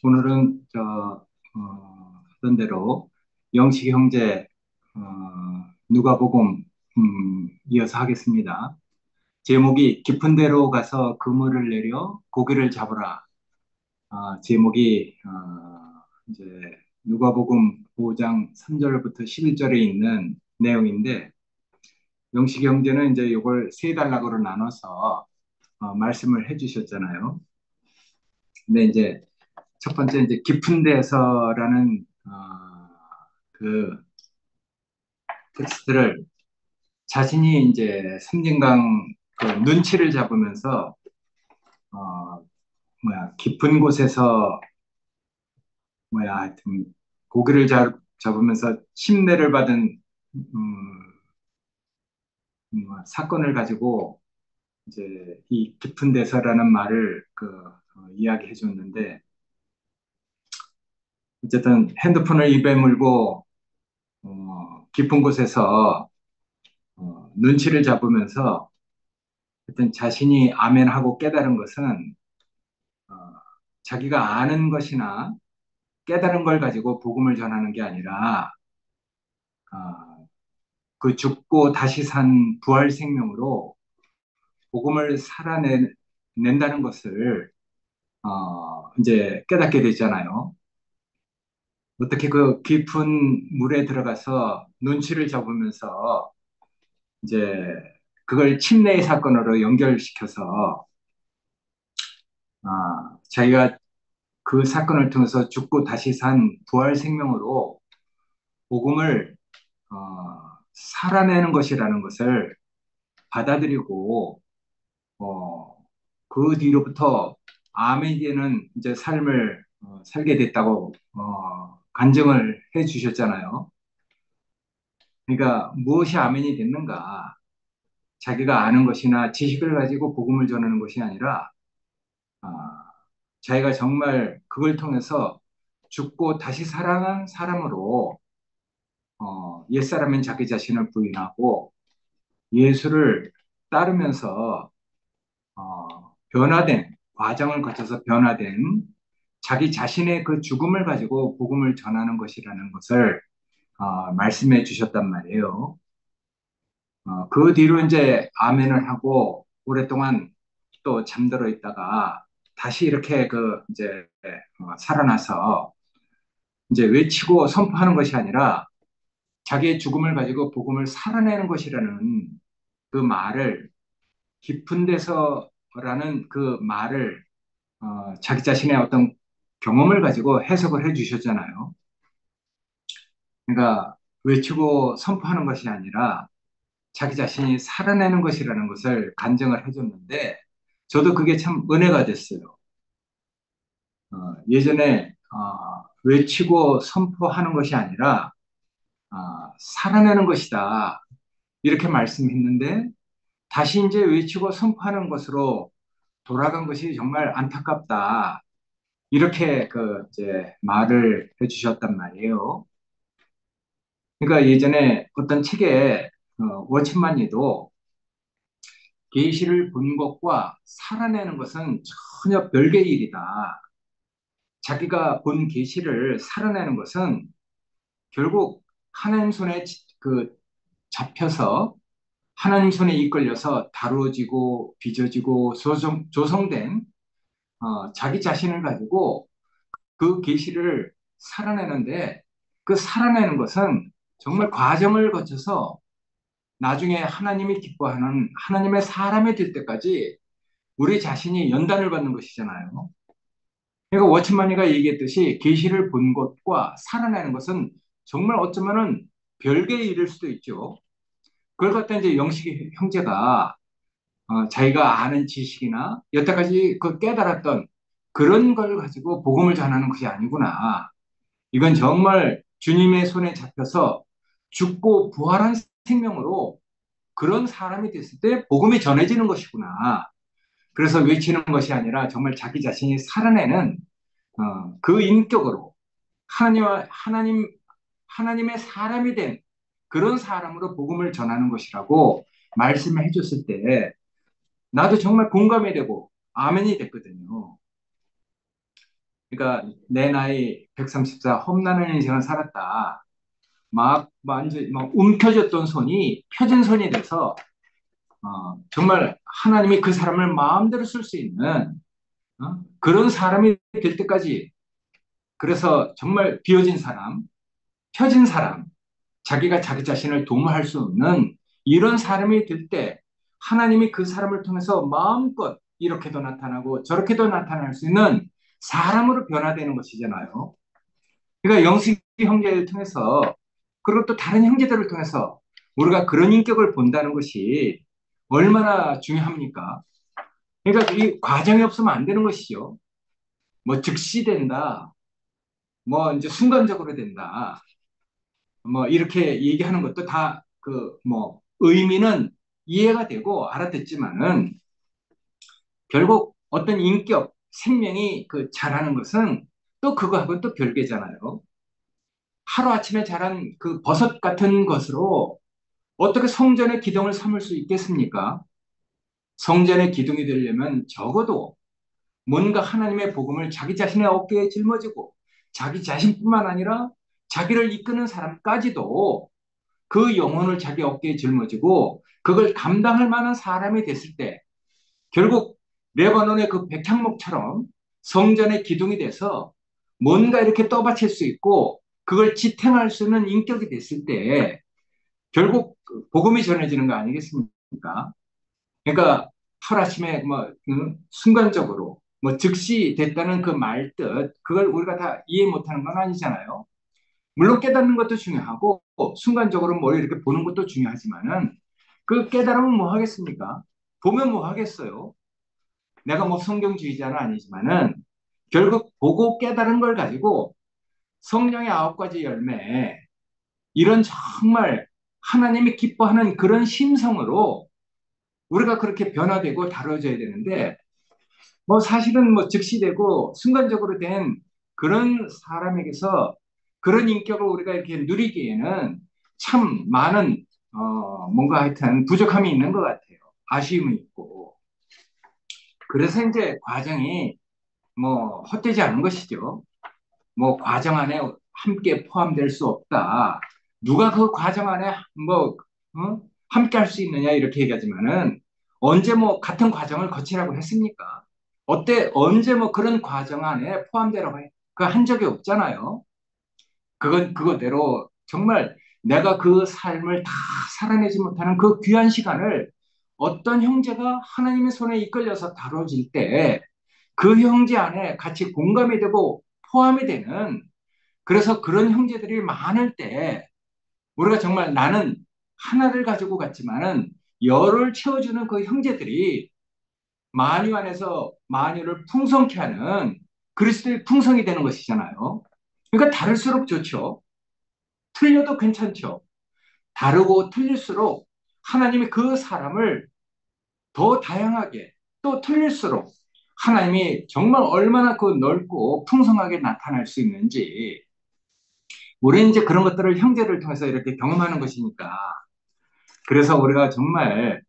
오늘은 하던 대로 영식 형제 누가복음 이어서 하겠습니다. 제목이 깊은 데로 가서 그물을 내려 고기를 잡으라. 제목이 이제 누가복음 5장 3절부터 11절에 있는 내용인데 영식 형제는 이제 이걸 세 단락으로 나눠서 말씀을 해주셨잖아요. 근데 이제 첫 번째 이제 깊은 데서라는 그 텍스트를 자신이 이제 섬진강 그 눈치를 잡으면서 어 깊은 곳에서 하여튼 고기를 잡으면서 침례를 받은 사건을 가지고 이제 이 깊은 데서라는 말을 이야기해 줬는데 어쨌든 핸드폰을 입에 물고 깊은 곳에서 눈치를 잡으면서 하여튼 자신이 아멘하고 깨달은 것은 어, 자기가 아는 것이나 깨달은 걸 가지고 복음을 전하는 게 아니라 어, 그 죽고 다시 산 부활 생명으로 복음을 살아낸다는 것을 이제 깨닫게 되잖아요. 어떻게 그 깊은 물에 들어가서 눈치를 잡으면서 이제 그걸 침례의 사건으로 연결시켜서 자기가 그 사건을 통해서 죽고 다시 산 부활 생명으로 복음을 살아내는 것이라는 것을 받아들이고 그 뒤로부터 아멘이 되는 이제 삶을 살게 됐다고 간증을 해 주셨잖아요. 그러니까 무엇이 아멘이 됐는가? 자기가 아는 것이나 지식을 가지고 복음을 전하는 것이 아니라 아, 자기가 정말 그걸 통해서 죽고 다시 살아난 사람으로 옛사람인 자기 자신을 부인하고 예수를 따르면서 변화된 과정을 거쳐서 변화된 자기 자신의 그 죽음을 가지고 복음을 전하는 것이라는 것을 말씀해 주셨단 말이에요. 그 뒤로 이제 아멘을 하고 오랫동안 또 잠들어 있다가 다시 이렇게 이제 살아나서 이제 외치고 선포하는 것이 아니라 자기의 죽음을 가지고 복음을 살아내는 것이라는 그 말을 깊은 데서라는 그 말을 자기 자신의 어떤 경험을 가지고 해석을 해 주셨잖아요. 그러니까 외치고 선포하는 것이 아니라 자기 자신이 살아내는 것이라는 것을 간증을 해줬는데 저도 그게 참 은혜가 됐어요. 예전에 외치고 선포하는 것이 아니라 살아내는 것이다 이렇게 말씀했는데 다시 이제 외치고 선포하는 것으로 돌아간 것이 정말 안타깝다. 이렇게 이제 말을 해주셨단 말이에요. 그러니까 예전에 어떤 책에 워치만이도 계시를 본 것과 살아내는 것은 전혀 별개의 일이다. 자기가 본 계시를 살아내는 것은 결국 하나님 손에 잡혀서 하나님 손에 이끌려서 다루어지고 빚어지고 조성된 자기 자신을 가지고 그 계시를 살아내는데 그 살아내는 것은 정말 과정을 거쳐서 나중에 하나님이 기뻐하는 하나님의 사람이 될 때까지 우리 자신이 연단을 받는 것이잖아요. 그러니까 워치마니가 얘기했듯이 계시를 본 것과 살아내는 것은 정말 어쩌면은 별개의 일일 수도 있죠. 그걸 갖다 이제 영식 형제가 자기가 아는 지식이나 여태까지 그 깨달았던 그런 걸 가지고 복음을 전하는 것이 아니구나. 이건 정말 주님의 손에 잡혀서 죽고 부활한 생명으로 그런 사람이 됐을 때 복음이 전해지는 것이구나. 그래서 외치는 것이 아니라 정말 자기 자신이 살아내는 그 인격으로 하나님, 하나님의 사람이 된 그런 사람으로 복음을 전하는 것이라고 말씀을 해줬을 때 나도 정말 공감이 되고 아멘이 됐거든요. 그러니까 내 나이 134 험난한 인생을 살았다. 막 완전 막 움켜졌던 손이 펴진 손이 돼서 정말 하나님이 그 사람을 마음대로 쓸 수 있는 그런 사람이 될 때까지 그래서 정말 비워진 사람, 펴진 사람, 자기가 자기 자신을 도모할 수 없는 이런 사람이 될 때 하나님이 그 사람을 통해서 마음껏 이렇게도 나타나고 저렇게도 나타날 수 있는 사람으로 변화되는 것이잖아요. 그러니까 영식 형제를 통해서 그리고 또 다른 형제들을 통해서 우리가 그런 인격을 본다는 것이 얼마나 중요합니까? 그러니까 이 과정이 없으면 안 되는 것이죠. 뭐 즉시 된다, 뭐 이제 순간적으로 된다, 뭐 이렇게 얘기하는 것도 다 그 뭐 의미는 이해가 되고 알아듣지만은 결국 어떤 인격, 생명이 그 자라는 것은 또 그거하고 또 별개잖아요. 하루아침에 자란 그 버섯 같은 것으로 어떻게 성전의 기둥을 삼을 수 있겠습니까? 성전의 기둥이 되려면 적어도 뭔가 하나님의 복음을 자기 자신의 어깨에 짊어지고 자기 자신뿐만 아니라 자기를 이끄는 사람까지도 그 영혼을 자기 어깨에 짊어지고 그걸 감당할 만한 사람이 됐을 때 결국 레바논의 그 백향목처럼 성전의 기둥이 돼서 뭔가 이렇게 떠받칠 수 있고 그걸 지탱할 수 있는 인격이 됐을 때 결국 그 복음이 전해지는 거 아니겠습니까? 그러니까 하루아침에 뭐 순간적으로 뭐 즉시 됐다는 그 말 뜻 그걸 우리가 다 이해 못하는 건 아니잖아요. 물론 깨닫는 것도 중요하고 순간적으로 뭘 이렇게 보는 것도 중요하지만은 그 깨달으면 뭐 하겠습니까? 보면 뭐 하겠어요? 내가 뭐 성경주의자는 아니지만은 결국 보고 깨달은 걸 가지고 성령의 9가지 열매 이런 정말 하나님이 기뻐하는 그런 심성으로 우리가 그렇게 변화되고 다뤄져야 되는데 뭐 사실은 뭐 즉시되고 순간적으로 된 그런 사람에게서 그런 인격을 우리가 이렇게 누리기에는 참 많은 뭔가 하여튼 부족함이 있는 것 같아요. 아쉬움이 있고. 그래서 이제 과정이 뭐 헛되지 않은 것이죠. 뭐 과정 안에 함께 포함될 수 없다. 누가 그 과정 안에 뭐 함께 할 수 있느냐 이렇게 얘기하지만은 언제 뭐 같은 과정을 거치라고 했습니까? 어때 언제 뭐 그런 과정 안에 포함되라고 그한 적이 없잖아요. 그건 그거대로 정말 내가 그 삶을 다 살아내지 못하는 그 귀한 시간을 어떤 형제가 하나님의 손에 이끌려서 다뤄질 때 그 형제 안에 같이 공감이 되고 포함이 되는 그래서 그런 형제들이 많을 때 우리가 정말 나는 하나를 가지고 갔지만은 열을 채워주는 그 형제들이 만유 안에서 만유를 풍성케 하는 그리스도의 풍성이 되는 것이잖아요. 그러니까 다를수록 좋죠. 틀려도 괜찮죠. 다르고 틀릴수록 하나님이 그 사람을 더 다양하게 또 틀릴수록 하나님이 정말 얼마나 그 넓고 풍성하게 나타날 수 있는지 우리는 이제 그런 것들을 형제를 통해서 이렇게 경험하는 것이니까 그래서 우리가 정말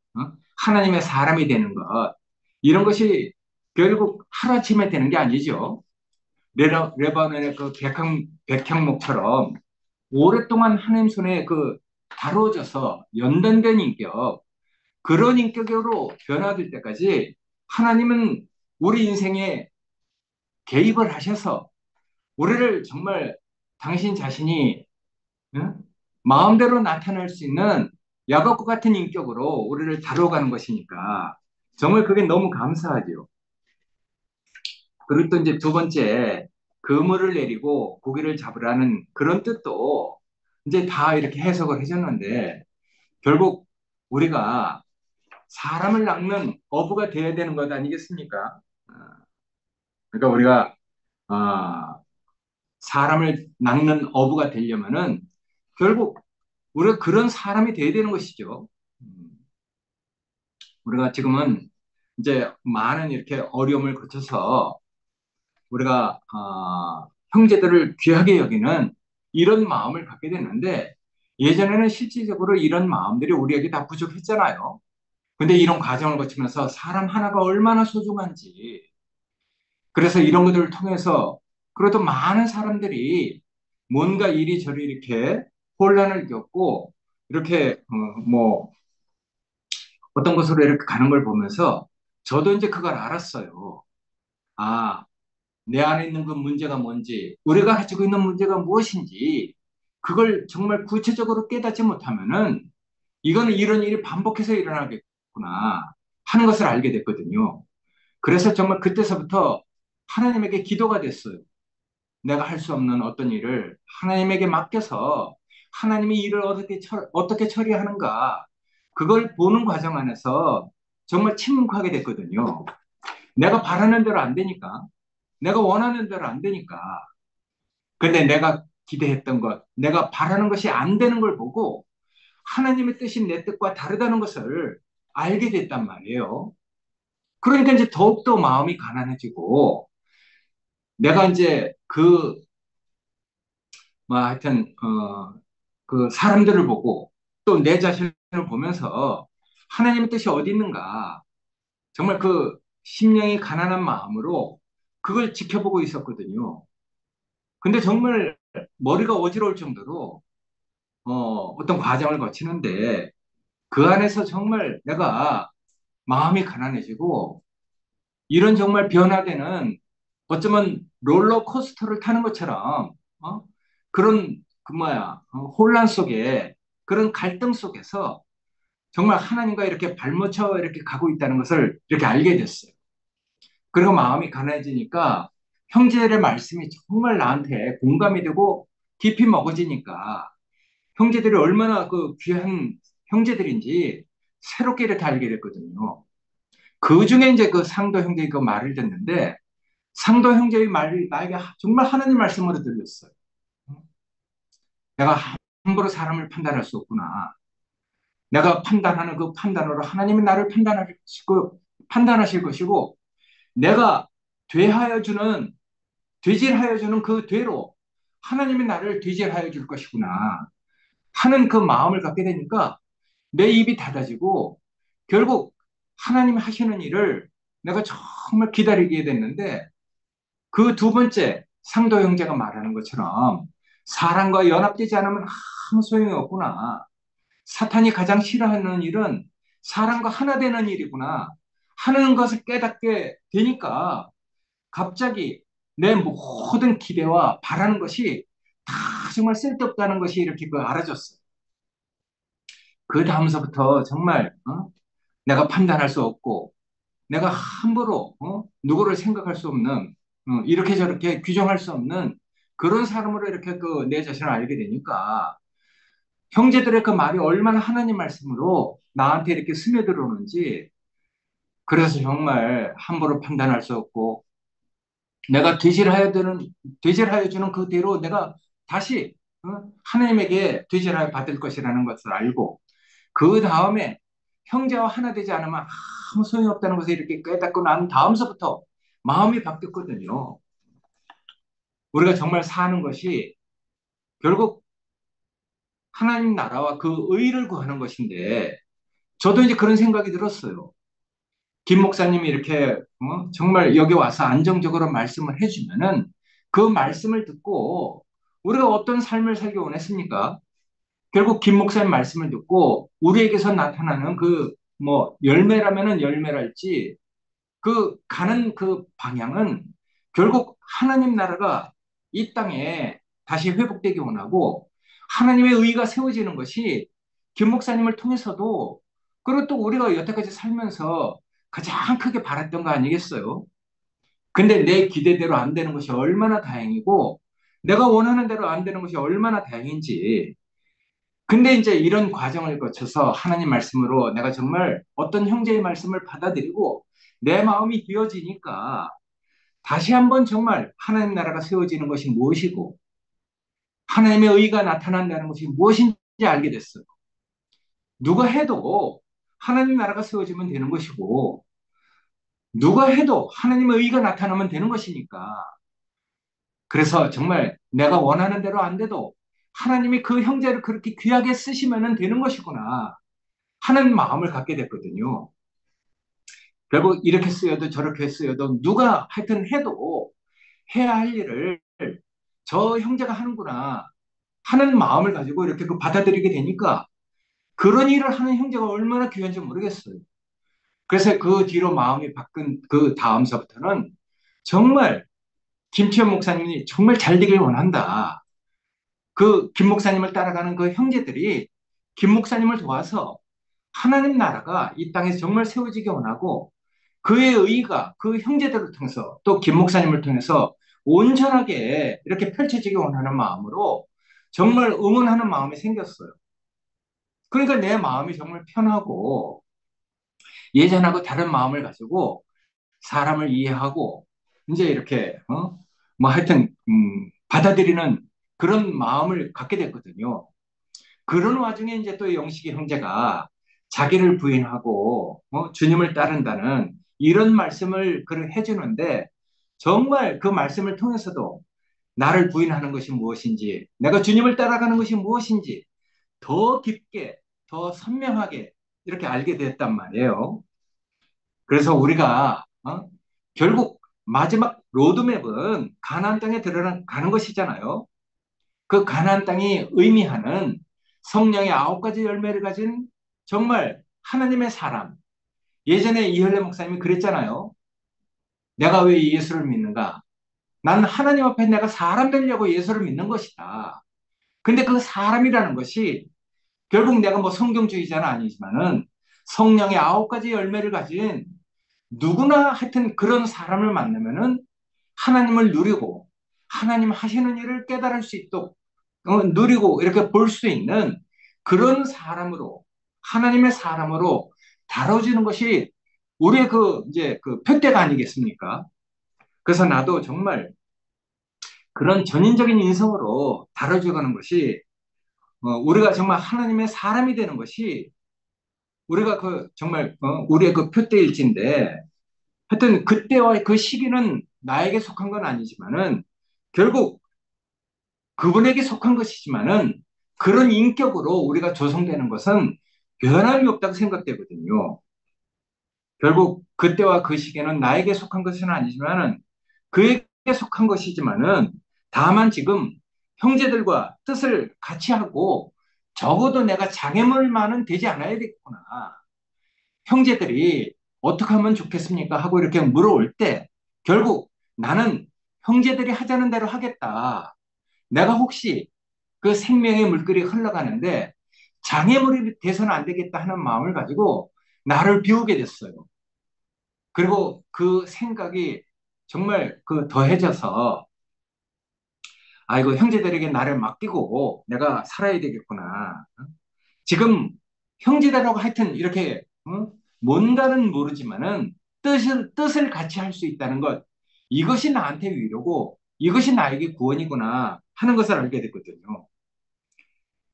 하나님의 사람이 되는 것 이런 것이 결국 하루아침에 되는 게 아니죠. 레바논의 그 백향목처럼 오랫동안 하나님 손에 그 다루어져서 연단된 인격 그런 인격으로 변화될 때까지 하나님은 우리 인생에 개입을 하셔서 우리를 정말 당신 자신이 응? 마음대로 나타날 수 있는 야곱과 같은 인격으로 우리를 다뤄가는 것이니까 정말 그게 너무 감사하죠. 그리고 또 이제 두 번째 그물을 내리고 고기를 잡으라는 그런 뜻도 이제 다 이렇게 해석을 해줬는데 결국 우리가 사람을 낚는 어부가 되어야 되는 것 아니겠습니까? 그러니까 우리가 사람을 낚는 어부가 되려면은 결국 우리가 그런 사람이 되어야 되는 것이죠. 음, 우리가 지금은 이제 많은 이렇게 어려움을 거쳐서 우리가 형제들을 귀하게 여기는 이런 마음을 갖게 됐는데 예전에는 실질적으로 이런 마음들이 우리에게 다 부족했잖아요. 근데 이런 과정을 거치면서 사람 하나가 얼마나 소중한지 그래서 이런 것들을 통해서 그래도 많은 사람들이 뭔가 이리저리 이렇게 혼란을 겪고 이렇게 뭐 어떤 곳으로 이렇게 가는 걸 보면서 저도 이제 그걸 알았어요. 아, 내 안에 있는 그 문제가 뭔지, 우리가 가지고 있는 문제가 무엇인지, 그걸 정말 구체적으로 깨닫지 못하면은 이거는 이런 일이 반복해서 일어나겠구나 하는 것을 알게 됐거든요. 그래서 정말 그때서부터 하나님에게 기도가 됐어요. 내가 할 수 없는 어떤 일을 하나님에게 맡겨서 하나님이 일을 어떻게 처리하는가, 그걸 보는 과정 안에서 정말 침묵하게 됐거든요. 내가 바라는 대로 안 되니까, 내가 원하는 대로 안 되니까. 근데 내가 기대했던 것, 내가 바라는 것이 안 되는 걸 보고 하나님의 뜻이 내 뜻과 다르다는 것을 알게 됐단 말이에요. 그러니까 이제 더욱더 마음이 가난해지고, 내가 이제 뭐 하여튼, 그 사람들을 보고 또 내 자신을 보면서 하나님의 뜻이 어디 있는가, 정말 그 심령이 가난한 마음으로 그걸 지켜보고 있었거든요. 근데 정말 머리가 어지러울 정도로 어떤 과정을 거치는데 그 안에서 정말 내가 마음이 가난해지고 이런 정말 변화되는, 어쩌면 롤러코스터를 타는 것처럼 어? 그런 그 뭐야 혼란 속에, 그런 갈등 속에서 정말 하나님과 이렇게 발맞춰 이렇게 가고 있다는 것을 이렇게 알게 됐어요. 그리고 마음이 가난해지니까 형제들의 말씀이 정말 나한테 공감이 되고 깊이 먹어지니까 형제들이 얼마나 그 귀한 형제들인지 새롭게 이렇게 알게 됐거든요. 그 중에 이제 그 상도 형제의 그 말을 듣는데, 상도 형제의 말이 나에게 정말 하나님 말씀으로 들렸어요. 내가 함부로 사람을 판단할 수 없구나. 내가 판단하는 그 판단으로 하나님이 나를 판단하실 것이고, 내가 되하여 주는, 되질하여 주는 그 되로 하나님이 나를 되질하여 줄 것이구나 하는 그 마음을 갖게 되니까 내 입이 닫아지고 결국 하나님이 하시는 일을 내가 정말 기다리게 됐는데, 그 두 번째 상도 형제가 말하는 것처럼 사람과 연합되지 않으면 아무 소용이 없구나. 사탄이 가장 싫어하는 일은 사람과 하나 되는 일이구나 하는 것을 깨닫게 되니까 갑자기 내 모든 기대와 바라는 것이 다 정말 쓸데없다는 것이 이렇게 그 알아졌어요. 그 다음서부터 정말 내가 판단할 수 없고 내가 함부로 누구를 생각할 수 없는, 이렇게 저렇게 규정할 수 없는 그런 사람으로 이렇게 그 내 자신을 알게 되니까 형제들의 그 말이 얼마나 하나님 말씀으로 나한테 이렇게 스며들어오는지, 그래서 정말 함부로 판단할 수 없고 내가 되질하여 주는 그대로 내가 다시 하나님에게 되질하여 받을 것이라는 것을 알고, 그 다음에 형제와 하나 되지 않으면 아무 소용이 없다는 것을 이렇게 깨닫고 난 다음서부터 마음이 바뀌었거든요. 우리가 정말 사는 것이 결국 하나님 나라와 그 의를 구하는 것인데, 저도 이제 그런 생각이 들었어요. 김 목사님이 이렇게 정말 여기 와서 안정적으로 말씀을 해주면은 그 말씀을 듣고 우리가 어떤 삶을 살기 원했습니까? 결국 김 목사님 말씀을 듣고 우리에게서 나타나는 그 뭐 열매라면은 열매랄지 그 가는 그 방향은 결국 하나님 나라가 이 땅에 다시 회복되기 원하고 하나님의 의가 세워지는 것이 김 목사님을 통해서도, 그리고 또 우리가 여태까지 살면서 가장 크게 바랐던 거 아니겠어요? 근데 내 기대대로 안 되는 것이 얼마나 다행이고 내가 원하는 대로 안 되는 것이 얼마나 다행인지. 근데 이제 이런 과정을 거쳐서 하나님 말씀으로 내가 정말 어떤 형제의 말씀을 받아들이고 내 마음이 비어지니까 다시 한번 정말 하나님 나라가 세워지는 것이 무엇이고 하나님의 의가 나타난다는 것이 무엇인지 알게 됐어요. 누가 해도 하나님 나라가 세워지면 되는 것이고 누가 해도 하나님의 의가 나타나면 되는 것이니까, 그래서 정말 내가 원하는 대로 안 돼도 하나님이 그 형제를 그렇게 귀하게 쓰시면 되는 것이구나 하는 마음을 갖게 됐거든요. 결국 이렇게 쓰여도 저렇게 쓰여도 누가 하여튼 해도 해야 할 일을 저 형제가 하는구나 하는 마음을 가지고 이렇게 그 받아들이게 되니까 그런 일을 하는 형제가 얼마나 귀한지 모르겠어요. 그래서 그 뒤로 마음이 바뀐 그 다음서부터는 정말 김치현 목사님이 정말 잘 되길 원한다. 그 김 목사님을 따라가는 그 형제들이 김 목사님을 도와서 하나님 나라가 이 땅에서 정말 세워지기 원하고 그의 의가 그 형제들을 통해서 또 김 목사님을 통해서 온전하게 이렇게 펼쳐지기 원하는 마음으로 정말 응원하는 마음이 생겼어요. 그러니까 내 마음이 정말 편하고 예전하고 다른 마음을 가지고 사람을 이해하고 이제 이렇게 뭐 하여튼 받아들이는 그런 마음을 갖게 됐거든요. 그런 와중에 이제 또 영식이 형제가 자기를 부인하고 주님을 따른다는 이런 말씀을 해주는데 정말 그 말씀을 통해서도 나를 부인하는 것이 무엇인지 내가 주님을 따라가는 것이 무엇인지 더 깊게 더 선명하게 이렇게 알게 됐단 말이에요. 그래서 우리가 결국 마지막 로드맵은 가나안 땅에 들어가는 것이잖아요. 그 가나안 땅이 의미하는 성령의 9가지 열매를 가진 정말 하나님의 사람. 예전에 이현래 목사님이 그랬잖아요. 내가 왜 예수를 믿는가? 난 하나님 앞에 내가 사람 되려고 예수를 믿는 것이다. 근데 그 사람이라는 것이 결국 내가 뭐 성경주의자는 아니지만은 성령의 9가지 열매를 가진 누구나 하여튼 그런 사람을 만나면은 하나님을 누리고 하나님 하시는 일을 깨달을 수 있도록 누리고 이렇게 볼 수 있는 그런 사람으로 하나님의 사람으로 다뤄지는 것이 우리의 그 이제 그 표대가 아니겠습니까? 그래서 나도 정말 그런 전인적인 인성으로 다뤄져가는 것이 우리가 정말 하나님의 사람이 되는 것이 우리가 그 정말 우리의 그 표대일진데 하여튼 그때와 그 시기는 나에게 속한 건 아니지만은 결국 그분에게 속한 것이지만은 그런 인격으로 우리가 조성되는 것은 변함이 없다고 생각되거든요. 결국 그때와 그 시기는 나에게 속한 것은 아니지만은 그에게 속한 것이지만은 다만 지금 형제들과 뜻을 같이 하고 적어도 내가 장애물만은 되지 않아야겠구나. 형제들이 어떻게 하면 좋겠습니까? 하고 이렇게 물어올 때 결국 나는 형제들이 하자는 대로 하겠다. 내가 혹시 그 생명의 물길이 흘러가는데 장애물이 돼서는 안 되겠다 하는 마음을 가지고 나를 비우게 됐어요. 그리고 그 생각이 정말 그 더해져서 아이고 형제들에게 나를 맡기고 내가 살아야 되겠구나. 지금 형제들하고 하여튼 이렇게 뭔가는 모르지만은 뜻을 같이 할 수 있다는 것 이것이 나한테 위로고 이것이 나에게 구원이구나 하는 것을 알게 됐거든요.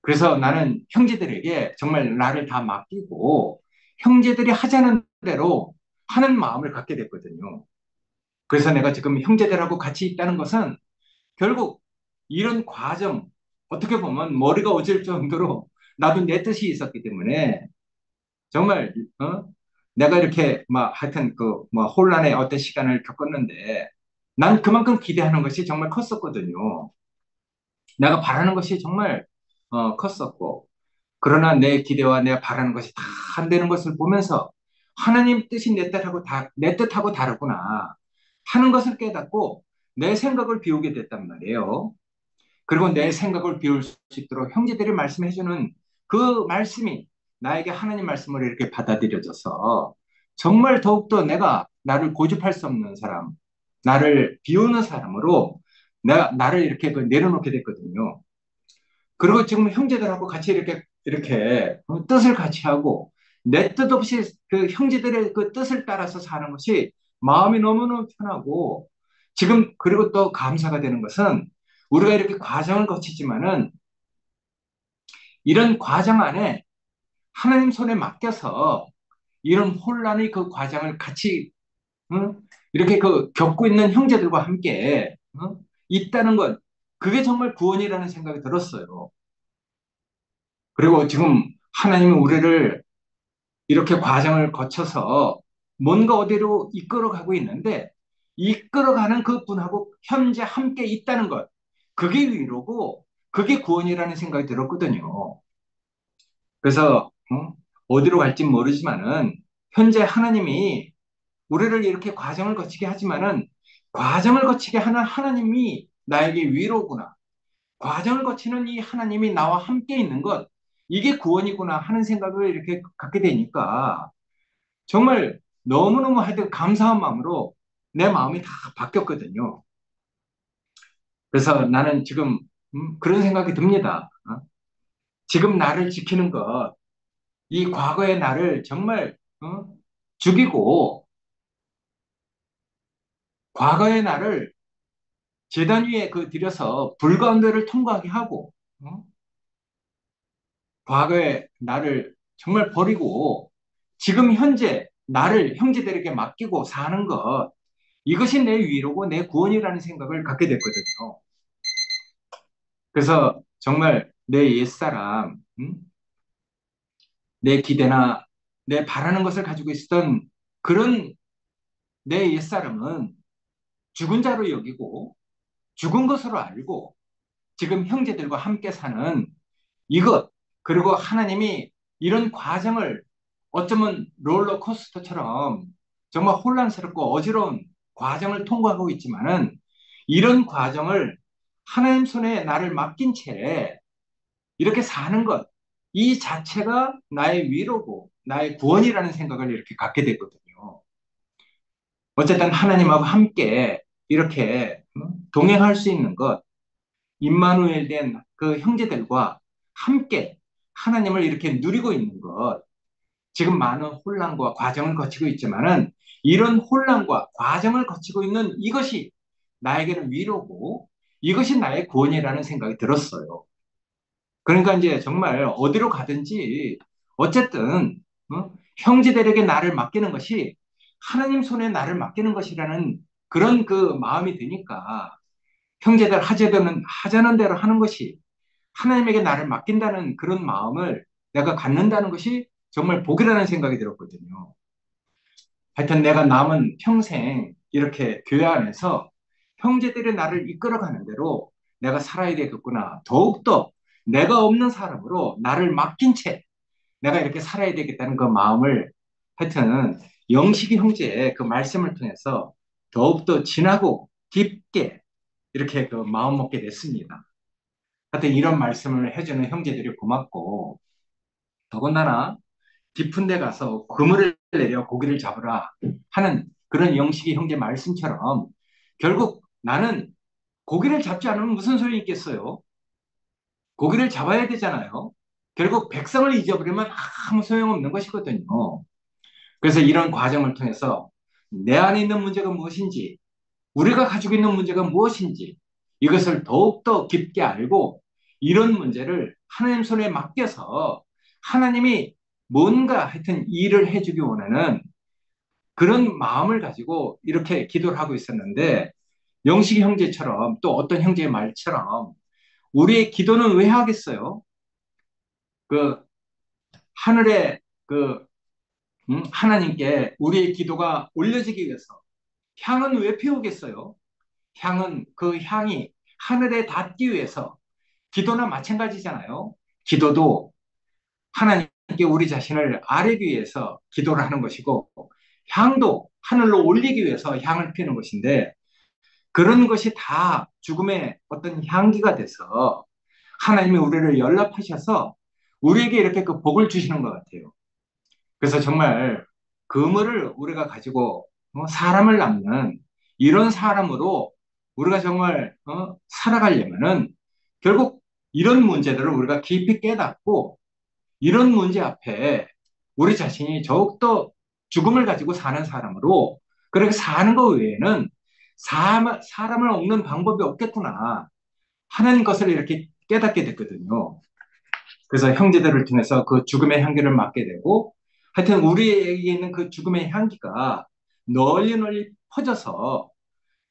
그래서 나는 형제들에게 정말 나를 다 맡기고 형제들이 하자는 대로 하는 마음을 갖게 됐거든요. 그래서 내가 지금 형제들하고 같이 있다는 것은 결국 이런 과정, 어떻게 보면 머리가 어질 정도로 나도 내 뜻이 있었기 때문에 정말, 내가 이렇게 막 하여튼 그 뭐 혼란의 어떤 시간을 겪었는데 난 그만큼 기대하는 것이 정말 컸었거든요. 내가 바라는 것이 정말 컸었고 그러나 내 기대와 내가 바라는 것이 다 안 되는 것을 보면서 하나님 뜻이 내 뜻하고 다르구나 하는 것을 깨닫고 내 생각을 비우게 됐단 말이에요. 그리고 내 생각을 비울 수 있도록 형제들이 말씀해주는 그 말씀이 나에게 하나님 말씀으로 이렇게 받아들여져서 정말 더욱더 내가 나를 고집할 수 없는 사람, 나를 비우는 사람으로 나를 이렇게 그 내려놓게 됐거든요. 그리고 지금 형제들하고 같이 이렇게 뜻을 같이 하고 내 뜻 없이 그 형제들의 그 뜻을 따라서 사는 것이 마음이 너무너무 편하고 지금 그리고 또 감사가 되는 것은 우리가 이렇게 과정을 거치지만은 이런 과정 안에 하나님 손에 맡겨서 이런 혼란의 그 과정을 같이 응? 이렇게 그 겪고 있는 형제들과 함께 있다는 것 그게 정말 구원이라는 생각이 들었어요. 그리고 지금 하나님은 우리를 이렇게 과정을 거쳐서 뭔가 어디로 이끌어 가고 있는데 이끌어가는 그 분하고 현재 함께 있다는 것. 그게 위로고, 그게 구원이라는 생각이 들었거든요. 그래서, 어디로 갈지 모르지만은, 현재 하나님이 우리를 이렇게 과정을 거치게 하지만은, 과정을 거치게 하는 하나님이 나에게 위로구나. 과정을 거치는 이 하나님이 나와 함께 있는 것, 이게 구원이구나 하는 생각을 이렇게 갖게 되니까, 정말 너무너무 하여튼 감사한 마음으로 내 마음이 다 바뀌었거든요. 그래서 나는 지금 그런 생각이 듭니다. 지금 나를 지키는 것, 이 과거의 나를 정말 죽이고 과거의 나를 제단 위에 그 들여서 불 가운데를 통과하게 하고 과거의 나를 정말 버리고 지금 현재 나를 형제들에게 맡기고 사는 것, 이것이 내 위로고 내 구원이라는 생각을 갖게 됐거든요. 그래서 정말 내 옛사람, 내 기대나 내 바라는 것을 가지고 있었던 그런 내 옛사람은 죽은 자로 여기고 죽은 것으로 알고 지금 형제들과 함께 사는 이것, 그리고 하나님이 이런 과정을 어쩌면 롤러코스터처럼 정말 혼란스럽고 어지러운 과정을 통과하고 있지만은 이런 과정을 하나님 손에 나를 맡긴 채 이렇게 사는 것, 이 자체가 나의 위로고 나의 구원이라는 생각을 이렇게 갖게 됐거든요. 어쨌든 하나님하고 함께 이렇게 동행할 수 있는 것, 임마누엘 된 그 형제들과 함께 하나님을 이렇게 누리고 있는 것, 지금 많은 혼란과 과정을 거치고 있지만은 이런 혼란과 과정을 거치고 있는 이것이 나에게는 위로고 이것이 나의 구원이라는 생각이 들었어요. 그러니까 이제 정말 어디로 가든지 어쨌든 형제들에게 나를 맡기는 것이 하나님 손에 나를 맡기는 것이라는 그런 그 마음이 드니까 형제들 하자는 대로 하는 것이 하나님에게 나를 맡긴다는 그런 마음을 내가 갖는다는 것이 정말 복이라는 생각이 들었거든요. 하여튼 내가 남은 평생 이렇게 교회 안에서 형제들이 나를 이끌어가는 대로 내가 살아야 되겠구나. 더욱더 내가 없는 사람으로 나를 맡긴 채 내가 이렇게 살아야 되겠다는 그 마음을 하여튼 영식이 형제의 그 말씀을 통해서 더욱더 진하고 깊게 이렇게 그 마음 먹게 됐습니다. 하여튼 이런 말씀을 해주는 형제들이 고맙고 더군다나 깊은 데 가서 그물을 내려 고기를 잡으라 하는 그런 영식이 형제 말씀처럼 결국 나는 고기를 잡지 않으면 무슨 소용이 있겠어요? 고기를 잡아야 되잖아요. 결국 백성을 잊어버리면 아무 소용없는 것이거든요. 그래서 이런 과정을 통해서 내 안에 있는 문제가 무엇인지, 우리가 가지고 있는 문제가 무엇인지 이것을 더욱더 깊게 알고 이런 문제를 하나님 손에 맡겨서 하나님이 뭔가 하여튼 일을 해주기 원하는 그런 마음을 가지고 이렇게 기도를 하고 있었는데 영식이 형제처럼 또 어떤 형제의 말처럼 우리의 기도는 왜 하겠어요? 그 하늘에 그 하나님께 우리의 기도가 올려지기 위해서 향은 왜 피우겠어요? 향은 그 향이 하늘에 닿기 위해서 기도나 마찬가지잖아요. 기도도 하나님께 우리 자신을 아뢰기 위해서 기도를 하는 것이고 향도 하늘로 올리기 위해서 향을 피우는 것인데 그런 것이 다 죽음의 어떤 향기가 돼서 하나님이 우리를 연락하셔서 우리에게 이렇게 그 복을 주시는 것 같아요. 그래서 정말 그물을 우리가 가지고 사람을 낳는 이런 사람으로 우리가 정말 살아가려면은 결국 이런 문제들을 우리가 깊이 깨닫고 이런 문제 앞에 우리 자신이 더욱더 죽음을 가지고 사는 사람으로 그렇게 사는 것 외에는 사람을 얻는 방법이 없겠구나 하는 것을 이렇게 깨닫게 됐거든요. 그래서 형제들을 통해서 그 죽음의 향기를 맡게 되고 하여튼 우리에게 있는 그 죽음의 향기가 널리 널리 퍼져서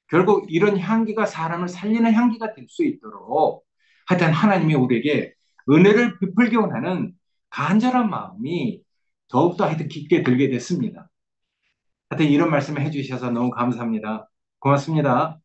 결국 이런 향기가 사람을 살리는 향기가 될 수 있도록 하여튼 하나님이 우리에게 은혜를 베풀기 원하는 간절한 마음이 더욱더 하여튼 깊게 들게 됐습니다. 하여튼 이런 말씀을 해주셔서 너무 감사합니다. 고맙습니다.